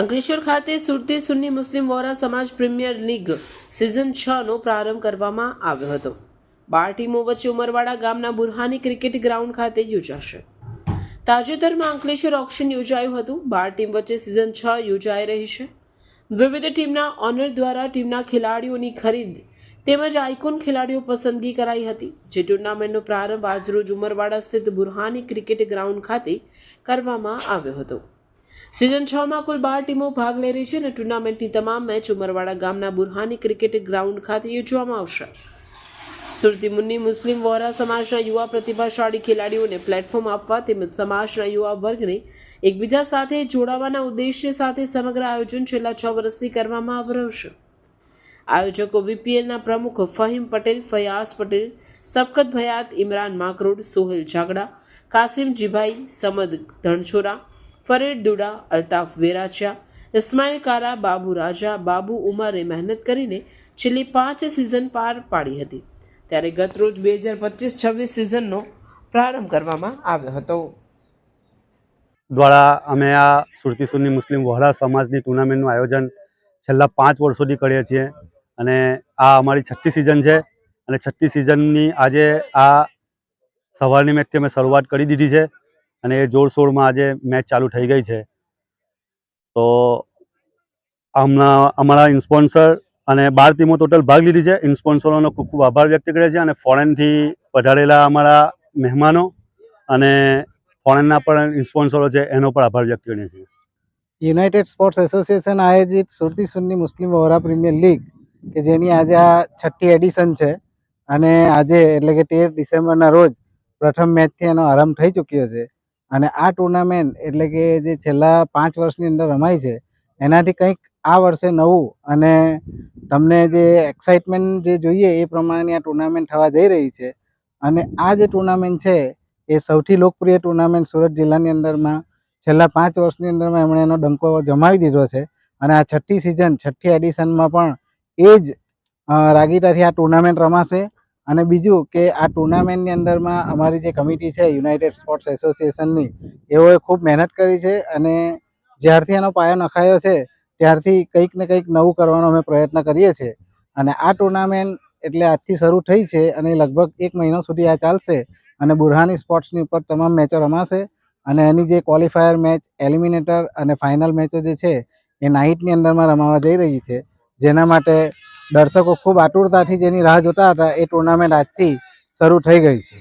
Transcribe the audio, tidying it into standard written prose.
અંકલેશ્વર ખાતે સુરતી સુન્ની મુસ્લિમ વોરા સમાજ premier league season 6નો પ્રારંભ કરવામાં આવ્યો હતો। 12 ટીમો વચ્ચે ઉમરવાડા ગામના બુરહાની ક્રિકેટ ગ્રાઉન્ડ ખાતે યોજાશે। તાજેતરમાં અંકલેશ્વર ઓક્શન યોજાયું હતું। 12 ટીમ વચ્ચે સિઝન 6 યોજાઈ રહી છે। વિવિધ ટીમના ઓનર દ્વારા ટીમના ખેલાડીઓની ખરીદ તેમજ આઇકોન ખેલાડીઓ પસંદગી કરાઈ હતી, જે ટુર્નામેન્ટનો પ્રારંભ આજરોજ ઉમરવાડા સ્થિત બુરહાની ક્રિકેટ ગ્રાઉન્ડ ખાતે કરવામાં આવ્યો હતો। સિઝન 6માં કુલ 12 ટીમો ભાગ લઈ રહી છે અને ટુર્નામેન્ટની તમામ મેચ ઉમરવાડા ગામના બુરહાની ક્રિકેટ ગ્રાઉન્ડ ખાતે યોજવામાં આવશે। સુરતી મુન્ની મુસ્લિમ વોરા સમાજના યુવા પ્રતિભાશાળી ખેલાડીઓને પ્લેટફોર્મ આપવા તેમજ સમાજના યુવા વર્ગને એકબીજા સાથે જોડાવાના ઉદ્દેશ્ય સાથે સમગ્ર આયોજન છેલ્લા 6 વર્ષથી કરવામાં આવી રહ્યું છે। આયોજકો વીપીએલના પ્રમુખ ફહીમ પટેલ, ફયાઝ પટેલ, સફકત ભયાત, ઇમરાન માકરોડ, સોહેલ જાગડા, કાસિમ જીભાઈ, સમદ ધણછોરા, ફરીદ દુડા, અલ્તાફ વેરાચિયા, ઇસ્માઇલ કારા, બાબુ રાજા, બાબુ ઉમરે મહેનત કરીને છેલ્લી 5 સિઝન પાર પાડી હતી, ત્યારે ગતરોજ 2025-26 સિઝનનો પ્રારંભ કરવામાં આવ્યો હતો। દ્વારા અમે આ સુરતી સુન્ની મુસ્લિમ વોરા સમાજની ટુર્નામેન્ટનું આયોજન છેલ્લા 5 વર્ષોથી કરીએ છીએ અને આ અમારી 6ઠ્ઠી સિઝન છે અને 6ઠ્ઠી સિઝનની આજે આ સવારની મેચથી અમે શરૂઆત કરી દીધી છે અને એ જોરશોરમાં આજે મેચ ચાલુ થઈ ગઈ છે। તો અમારા ઇન્સ્પોન્સર અને 12 ટીમો ટોટલ ભાગ લીધી છે। ઇન્સ્પોન્સરોનો ખૂબ ખૂબ આભાર વ્યક્ત કરે છે અને ફોરેનથી પધારેલા અમારા મહેમાનો અને ફોરેનના પણ ઇન્સ્પોન્સરો છે એનો પણ આભાર વ્યક્ત કરીએ છીએ। યુનાઇટેડ સ્પોર્ટ્સ એસોસિએશન આયોજિત સુરતી સુન્ની મુસ્લિમ વોરા પ્રીમિયર લીગ કે જેની આજે આ 6ઠ્ઠી એડિશન છે અને આજે એટલે કે 13 ડિસેમ્બરના રોજ પ્રથમ મેચથી એનો આરંભ થઈ ચૂક્યો છે અને આ ટુર્નામેન્ટ એટલે કે જે છેલ્લા 5 વર્ષની અંદર રમાય છે એનાથી કંઈક આ વર્ષે નવું અને તમને જે એક્સાઇટમેન્ટ જે જોઈએ એ પ્રમાણેની આ ટુર્નામેન્ટ થવા જઈ રહી છે અને આ જે ટુર્નામેન્ટ છે એ સૌથી લોકપ્રિય ટુર્નામેન્ટ સુરત જિલ્લાની અંદરમાં છેલ્લા 5 વર્ષની અંદરમાં એમણે એનો ડંકો જમાવી દીધો છે અને આ 6ઠ્ઠી સિઝન 6ઠ્ઠી એડિશનમાં પણ એ જ રાગીટાથી આ ટુર્નામેન્ટ રમાશે। અને બીજું કે આ ટુર્નામેન્ટની અંદરમાં અમારી જે કમિટી છે યુનાઇટેડ સ્પોર્ટ્સ એસોસિએશનની એઓએ ખૂબ મહેનત કરી છે અને જ્યારથી એનો પાયો નખાયો છે ત્યારથી કંઈક ને કંઈક નવું કરવાનો અમે પ્રયત્ન કરીએ છીએ અને આ ટુર્નામેન્ટ એટલે આજથી શરૂ થઈ છે અને લગભગ 1 મહિનો સુધી આ ચાલશે અને બુરહાની સ્પોર્ટ્સની ઉપર તમામ મેચો રમાશે અને એની જે ક્વોલિફાયર મેચ, એલિમિનેટર અને ફાઇનલ મેચો જે છે એ નાઇટની અંદરમાં રમાવા જઈ રહી છે, જેના માટે દર્શકો ખૂબ આતુરતાથી જેની રાહ જોતા હતા એ ટુર્નામેન્ટ આજથી શરૂ થઈ ગઈ છે।